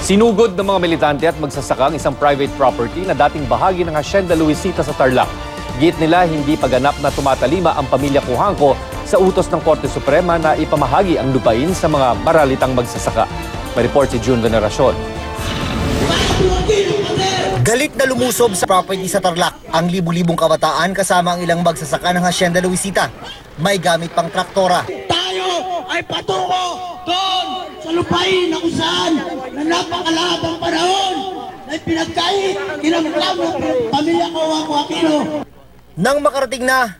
Sinugod ng mga militante at magsasaka ang isang private property na dating bahagi ng Hacienda Luisita sa Tarlac. Git nila hindi paganap na tumatalima ang pamilya Cujanco sa utos ng Korte Suprema na ipamahagi ang lupain sa mga maralitang magsasaka. May report si June Veneracion. Galit na lumusob sa property sa Tarlac ang libu-libong kabataan kasama ang ilang magsasaka ng Hacienda Luisita. May gamit pang traktora. Tayo ay patungo doon sa lupain na kung saan na napakalahabang panahon ay pinagkait, kinamklam ng pamilya Cujanco Aquino. Nang makarating na,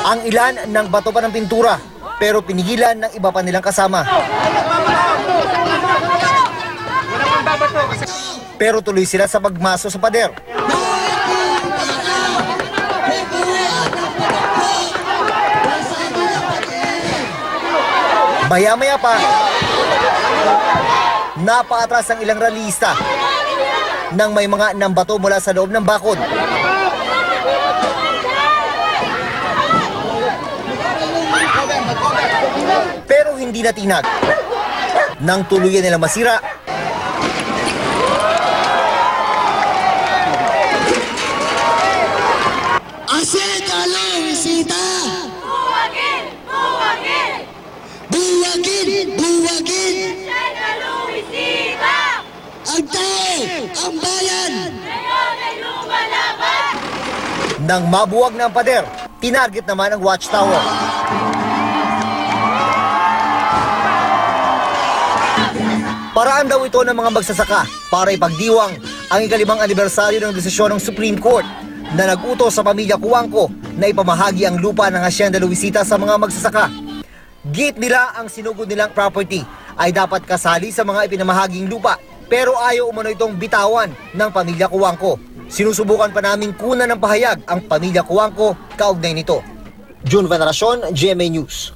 ang ilan ng bato pa ng pintura, pero pinigilan ng iba pa nilang kasama. Pero tuloy sila sa pagmaso sa pader. Maya-maya pa, napaatras ang ilang ralista nang may mga nambato mula sa loob ng bakod. Pero hindi natinag. Nang tuluyan nila masira, Hacienda Luisita! Buwagin! Buwagin! Buwagin! Buwagin! Hacienda Luisita! Ang tao! Ang bayan! Ngayon ay lumalaban! nang mabuwag na ang pader, tinarget naman ang watchtower. Paraan daw ito ng mga magsasaka para ipagdiwang ang ika-5 anibersaryo ng desisyon ng Supreme Court na nag-utos sa pamilya Cujanco na ipamahagi ang lupa ng Hacienda Luisita sa mga magsasaka. Git nila ang sinugod nilang property ay dapat kasali sa mga ipinamahaging lupa, pero ayaw umano itong bitawan ng pamilya Cujanco. Sinusubukan pa naming kunan ng pahayag ang pamilya Cujanco kaugnay nito. June Veneracion, GMA News.